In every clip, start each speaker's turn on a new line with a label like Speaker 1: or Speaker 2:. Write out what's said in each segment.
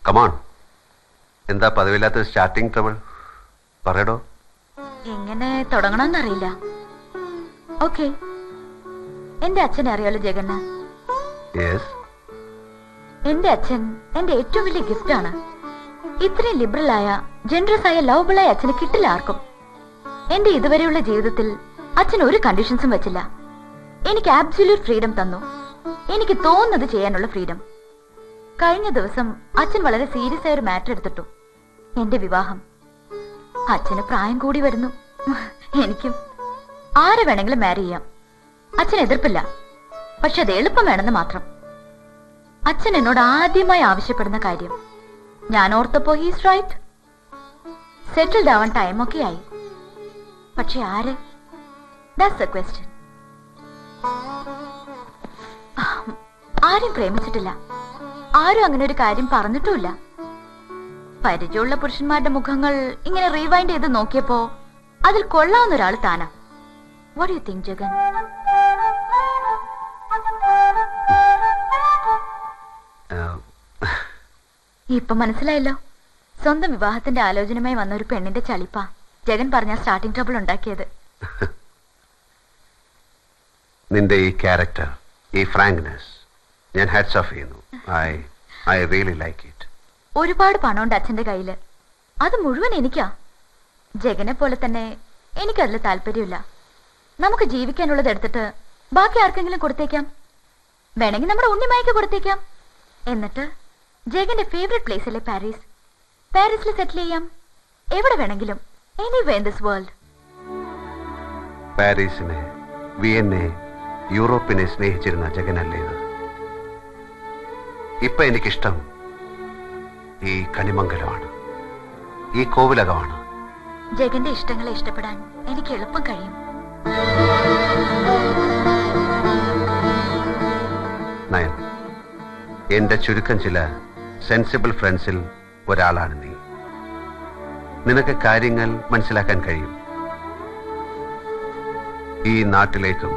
Speaker 1: Come on. എന്താ പതിവില്ലാത്ത starting trouble? പറയടോ.
Speaker 2: എങ്ങനെ തുടങ്ങണമെന്നറിയില്ല. ഓക്കെ, എന്റെ അച്ഛനെ അറിയാലോ ജഗന്.
Speaker 1: യെസ്.
Speaker 2: എന്റെ അച്ഛൻ എന്റെ ഏറ്റവും വലിയ ഗിഫ്റ്റ് ആണ്. ഇത്രയും ലിബറൽ ആയ, ജനറസ് ആയ, ലവബിൾ ആയ അച്ഛന് കിട്ടില്ല ആർക്കും. എന്റെ ഇതുവരെയുള്ള ജീവിതത്തിൽ അച്ഛൻ ഒരു കണ്ടീഷൻസും വെച്ചില്ല. എനിക്ക് ആബ്സല്യൂട്ട് ഫ്രീഡം തന്നു. എനിക്ക് തോന്നുന്നത് ചെയ്യാനുള്ള ഫ്രീഡം. കഴിഞ്ഞ ദിവസം അച്ഛൻ വളരെ സീരിയസ് ആയ ഒരു മാറ്റർ എടുത്തിട്ടു. എന്റെ വിവാഹം. അച്ഛന് പ്രായം കൂടി വരുന്നു. എനിക്കും ആരെ വേണമെങ്കിലും മാരി ചെയ്യാം. അച്ഛൻ എതിർപ്പില്ല. പക്ഷെ അത് എളുപ്പം വേണമെന്ന് മാത്രം. അച്ഛൻ എന്നോട് ആദ്യമായി ആവശ്യപ്പെടുന്ന കാര്യം ഞാൻ ഓർത്തപ്പോ ഹീസ് റൈറ്റ്, സെറ്റിൽഡ് ആവാൻ ടൈമൊക്കെ ആയി. പക്ഷെ ആര്? That's the question. ആരും പ്രേമിച്ചിട്ടില്ല. ആരും അങ്ങനെ ഒരു കാര്യം പറഞ്ഞിട്ടുമില്ല. പരിചയമുള്ള പുരുഷന്മാരുടെ മുഖങ്ങൾ ഇങ്ങനെ റീവൈൻഡ് ചെയ്ത് നോക്കിയപ്പോ അതിൽ കൊള്ളാവുന്ന ഒരാൾ താനാ. What you think Jagan? ഇപ്പൊ മനസ്സിലായല്ലോ. സ്വന്തം വിവാഹത്തിന്റെ ആലോചനയുമായി വന്ന ഒരു പെണ്ണിന്റെ ചളിപ്പാ ജഗൻ പറഞ്ഞ സ്റ്റാർട്ടിംഗ് ട്രബിൾ ഉണ്ടാക്കിയത്.
Speaker 1: നിന്റെ ഈ ക്യാരക്ടർ, ഈ ഫ്രാങ്ക്നെസ് ഞാൻ ഹാറ്റ്സ് ഓഫ് ചെയ്യുന്നു. I really like it.
Speaker 2: ഒരുപാട് പണമുണ്ട് അച്ഛന്റെ കയ്യില്. അത് മുഴുവൻ എനിക്കാ. ജഗനെ പോലെ തന്നെ എനിക്കതിൽ താല്പര്യമില്ല. നമുക്ക് ജീവിക്കാനുള്ളത് എടുത്തിട്ട് ബാക്കി ആർക്കെങ്കിലും കൊടുത്തേക്കാം. വേണമെങ്കിൽ നമ്മുടെ ഉണ്ണിമായ്ക്ക് കൊടുത്തേക്കാം. എന്നിട്ട് ജഗന്റെ ഫേവറേറ്റ് പ്ലേസിലെ പാരീസ്, പാരീസിൽ സെറ്റിൽ ചെയ്യാം. എവിടെ വേണമെങ്കിലും, എനിവേ ഇൻ ദിസ് വേൾഡ്.
Speaker 1: പാരീസിനെ, വിയന്നെ, യൂറോപ്പിനെ സ്നേഹിച്ചിരുന്ന ജഗനല്ലേ ഇത്? ഇപ്പൊ എനിക്കിഷ്ടം ഈ കണിമംഗലമാണ്, ഈ കോവിലകമാണ്.
Speaker 2: ജഗന്റെ ഇഷ്ടങ്ങളെ ഇഷ്ടപ്പെടാൻ എനിക്ക് എളുപ്പം കഴിയും.
Speaker 1: നയൻ, എന്റെ ചുരുക്കം ചില സെൻസിബിൾ ഫ്രണ്ട്സിൽ ഒരാളാണ് നീ. നിനക്ക് കാര്യങ്ങൾ മനസ്സിലാക്കാൻ കഴിയും. ഈ നാട്ടിലേക്കും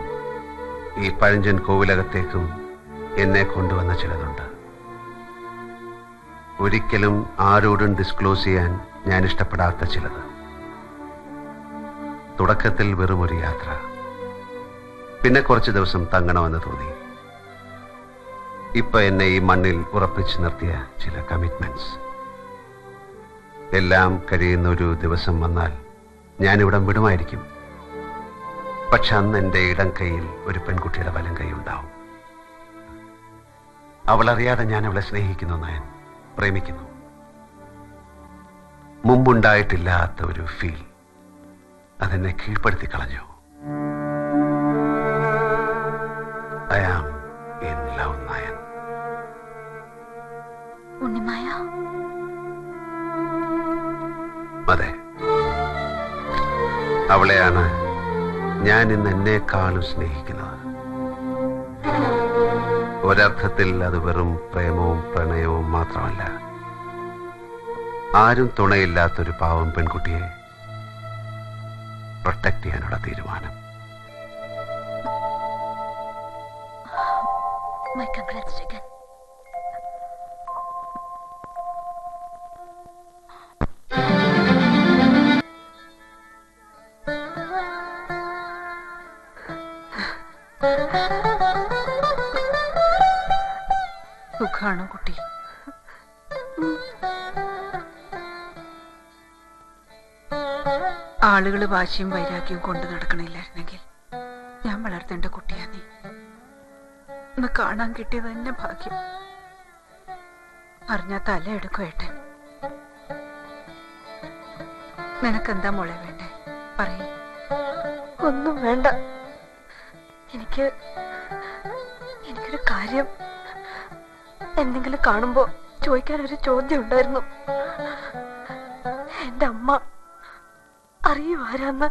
Speaker 1: ഈ പഴഞ്ചൻ കോവിലകത്തേക്കും എന്നെ കൊണ്ടുവന്ന ചിലതുണ്ട്. ഒരിക്കലും ആരോടും ഡിസ്ക്ലോസ് ചെയ്യാൻ ഞാൻ ഇഷ്ടപ്പെടാത്ത ചിലത്. തുടക്കത്തിൽ വെറുമൊരു യാത്ര, പിന്നെ കുറച്ച് ദിവസം തങ്ങണമെന്ന് തോന്നി. ഇപ്പൊ എന്നെ ഈ മണ്ണിൽ ഉറപ്പിച്ചു നിർത്തിയ ചില കമ്മിറ്റ്മെന്റ്സ്. എല്ലാം കഴിയുന്ന ഒരു ദിവസം വന്നാൽ ഞാനിവിടം വിടുമായിരിക്കും. പക്ഷെ അന്ന് എൻ്റെ ഇടം കൈയിൽ ഒരു പെൺകുട്ടിയുടെ വലം കൈ ഉണ്ടാവും. അവളറിയാതെ ഞാൻ അവളെ സ്നേഹിക്കുന്നു, നയൻ, പ്രേമിക്കുന്നു. മുമ്പുണ്ടായിട്ടില്ലാത്ത ഒരു ഫീൽ അതെന്നെ കീഴ്പ്പെടുത്തി കളഞ്ഞു. I am in love, Nayan.
Speaker 2: Unnimaya?
Speaker 1: അതെ, അവളെയാണ് ഞാൻ ഇന്ന് എന്നെക്കാളും സ്നേഹിക്കുന്നത്. ഒരർത്ഥത്തിൽ അത് വെറും പ്രേമവും പ്രണയവും മാത്രമല്ല. ആരും തുണയില്ലാത്തൊരു പാവം പെൺകുട്ടിയെ പ്രൊട്ടക്ട് ചെയ്യാനുള്ള തീരുമാനം.
Speaker 2: My congrats, Jagan.
Speaker 3: സുഖാണോ കുട്ടി? ആളുകള് വാശിയും വൈരാഗ്യവും കൊണ്ട് നടക്കണില്ലായിരുന്നെങ്കിൽ ഞാൻ വളർത്തേണ്ട കുട്ടിയാ നീ. ഇന്ന് കാണാൻ കിട്ടിയത് തന്നെ ഭാഗ്യം. അറിഞ്ഞാ തല എടുക്കും ഏട്ടൻ. നിനക്കെന്താ മോളെ വേണ്ടേ? പറയേ.
Speaker 4: ഒന്നും വേണ്ട. എനിക്കൊരു കാര്യം എന്തെങ്കിലും കാണുമ്പോ ചോദിക്കാൻ ഒരു ചോദ്യം ഉണ്ടായിരുന്നു. എന്റെ അമ്മ അറിയൂ ആരാന്ന്?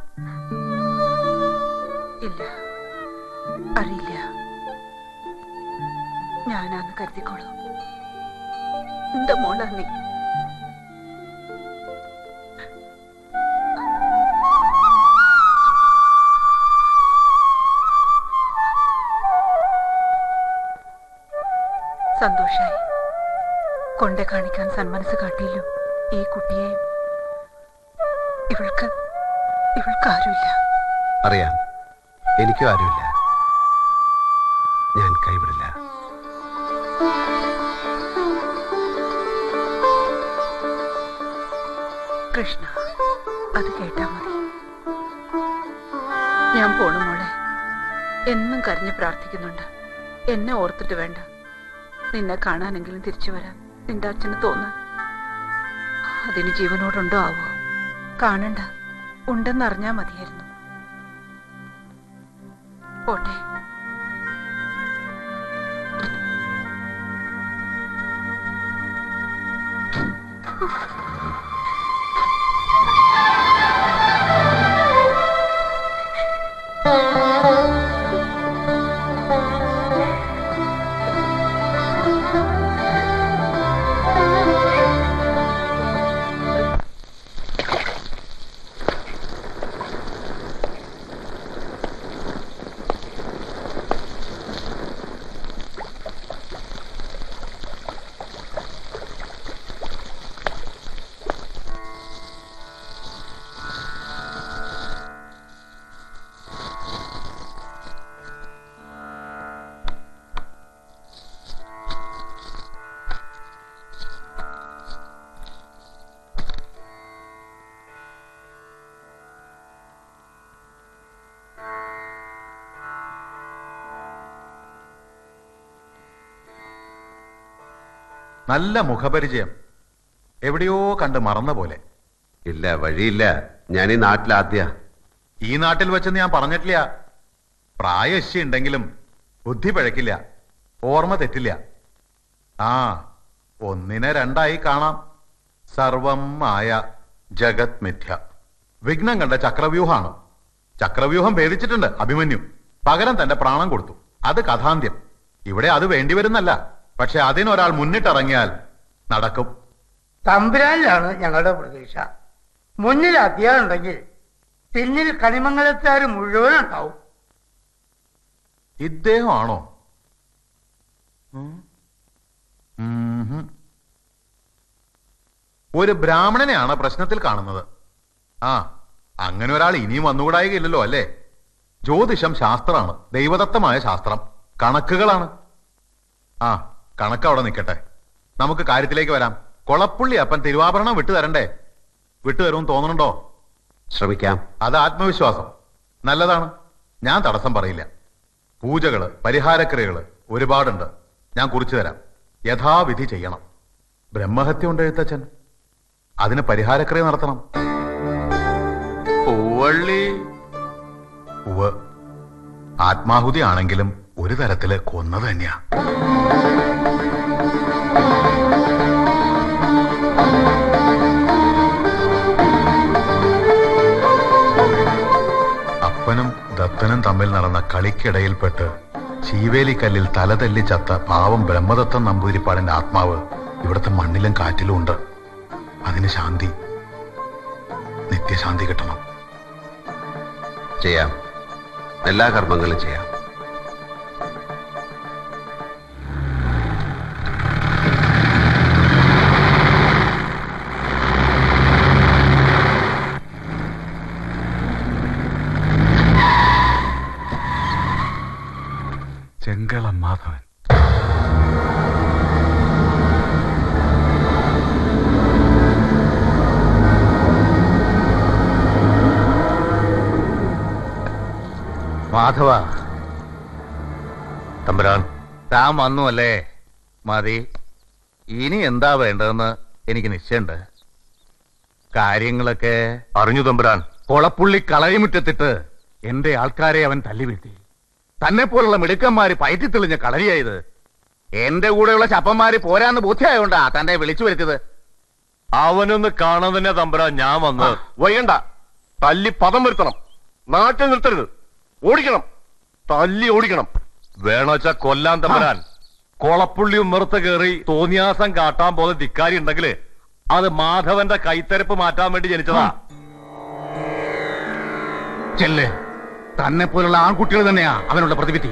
Speaker 3: ഇല്ല, അറിയില്ല. ഞാനാന്ന് കരുതിക്കോളൂ. എന്റെ മോളാ നീ. സന്തോഷായി. കൊണ്ടേ കാണിക്കാൻ സന്മനസ് കാട്ടിയല്ലോ ഈ കുട്ടിയെയും. ഇവൾക്ക് ആരുമില്ല.
Speaker 1: അറിയാം, എനിക്കും ആരുമില്ല. ഞാൻ കൈവിടില്ല.
Speaker 3: കൃഷ്ണ, അത് കേട്ടാ മതി. ഞാൻ പോണു മോളെ. എന്നും കരഞ്ഞു പ്രാർത്ഥിക്കുന്നുണ്ട്. എന്നെ ഓർത്തിട്ട് വേണ്ട. നിന്നെ കാണാനെങ്കിലും തിരിച്ചു വരാൻ നിന്റെ അച്ഛന് തോന്നാൻ. അതിന് ജീവനോടുണ്ടോ ആവോ? കാണണ്ട, ഉണ്ടെന്നറിഞ്ഞാ മതിയായിരുന്നു. പോട്ടെ.
Speaker 5: നല്ല മുഖപരിചയം. എവിടെയോ കണ്ട് മറന്ന പോലെ.
Speaker 1: ഇല്ല, വഴിയില്ല. ഞാൻ ഈ നാട്ടിലാദ്യ.
Speaker 5: ഈ നാട്ടിൽ വെച്ചെന്ന് ഞാൻ പറഞ്ഞിട്ടില്ല. പ്രായശി ഉണ്ടെങ്കിലും ബുദ്ധി പിഴക്കില്ല, ഓർമ്മ തെറ്റില്ല. ആ, ഒന്നിനെ രണ്ടായി കാണാം. സർവം മായ, ജഗത് മിഥ്യ. വിഘ്നം കണ്ട ചക്രവ്യൂഹാണ്. ചക്രവ്യൂഹം ഭേദിച്ചിട്ടുണ്ട് അഭിമന്യു. പകരം തന്റെ പ്രാണം കൊടുത്തു. അത് കഥാന്ത്യം. ഇവിടെ അത് വേണ്ടിവരുന്നല്ല. പക്ഷെ അതിനൊരാൾ മുന്നിട്ടിറങ്ങിയാൽ നടക്കും.
Speaker 6: തമ്പുരാനിലാണ് ഞങ്ങളുടെ പ്രതീക്ഷ. മുന്നിൽ അധ്യായം ഉണ്ടെങ്കിൽ പിന്നിൽ കണിമംഗലത്തുകാർ മുഴുവൻ ഉണ്ടാവും.
Speaker 5: ഇദ്ദേഹമാണോ? ഒരു ബ്രാഹ്മണനെയാണ് പ്രശ്നത്തിൽ കാണുന്നത്. ആ, അങ്ങനെ ഒരാൾ ഇനിയും വന്നുകൂടായില്ലല്ലോ അല്ലേ? ജ്യോതിഷം ശാസ്ത്രമാണ്, ദൈവദത്തമായ ശാസ്ത്രം. കണക്കുകളാണ്. ആ, കണക്ക് അവിടെ നിൽക്കട്ടെ. നമുക്ക് കാര്യത്തിലേക്ക് വരാം. കൊളപ്പുള്ളി അപ്പൻ തിരുവാഭരണം വിട്ടുതരണ്ടേ? വിട്ടുതരുമെന്ന് തോന്നുന്നുണ്ടോ?
Speaker 1: ശ്രമിക്കാം.
Speaker 5: അത് ആത്മവിശ്വാസം. നല്ലതാണ്. ഞാൻ തടസ്സം പറയില്ല. പൂജകള്, പരിഹാരക്രിയകള് ഒരുപാടുണ്ട്. ഞാൻ കുറിച്ചു തരാം. യഥാവിധി ചെയ്യണം. ബ്രഹ്മഹത്യ ഉണ്ട് എഴുത്തച്ഛൻ. അതിന് പരിഹാരക്രിയ നടത്തണം. പൂവള്ളി ഉവ് ആത്മാഹുതി ആണെങ്കിലും ഒരു തരത്തില് കൊന്നത് തന്നെയാ. അപ്പനും ദത്തനും തമ്മിൽ നടന്ന കളിക്കിടയിൽപ്പെട്ട് ശീവേലിക്കല്ലിൽ തലതല്ലി ചത്ത പാവം ബ്രഹ്മദത്തൻ നമ്പൂതിരിപ്പാടിന്റെ ആത്മാവ് ഇവിടുത്തെ മണ്ണിലും കാറ്റിലും ഉണ്ട്. അതിന് ശാന്തി, നിത്യശാന്തി കിട്ടണം.
Speaker 1: ചെയ്യാം. എല്ലാ കർമ്മങ്ങളും ചെയ്യാം.
Speaker 5: ചെങ്കളം മാധവൻ.
Speaker 7: മാധവ തമ്പുരാൻ, താൻ വന്നു അല്ലേ? മതി. ഇനി എന്താ വേണ്ടതെന്ന് എനിക്ക് നിശ്ചയുണ്ട്. കാര്യങ്ങളൊക്കെ അറിഞ്ഞു തമ്പുരാൻ. കൊളപ്പുള്ളി കളരിമുറ്റത്തിട്ട് എന്റെ ആൾക്കാരെ അവൻ തല്ലി വീഴ്ത്തി. തന്നെ പോലുള്ള മിടുക്കന്മാര് പയറ്റിത്തെളിഞ്ഞ കളരിയായത്. എന്റെ കൂടെയുള്ള ചപ്പന്മാര് പോരാന്ന് ബോധ്യമായോണ്ടാ തന്നെ വിളിച്ചു വരുത്തിയത്.
Speaker 8: അവനൊന്ന് കാണാൻ തന്നെ തമ്പുരാൻ ഞാൻ വന്ന്. വൈകണ്ട, തല്ലി പദം വരുത്തണം. നാട്ടിൽ നിർത്തരുത്, ഓടിക്കണം. തല്ലി ഓടിക്കണം. വേണോച്ചാ കൊല്ലാൻ തമ്പുരാൻ. കൊളപ്പുള്ളിയും നിർത്ത് കയറി തോന്നിയാസം കാട്ടാൻ പോലെ ധിക്കാരി ഉണ്ടെങ്കില് അത് മാധവന്റെ കൈത്തരപ്പ് മാറ്റാൻ വേണ്ടി ജനിച്ചതാ.
Speaker 7: ചെല്ല്. തന്നെ പോലുള്ള ആൺകുട്ടികൾ തന്നെയാ അവനുള്ള പ്രതിവിധി.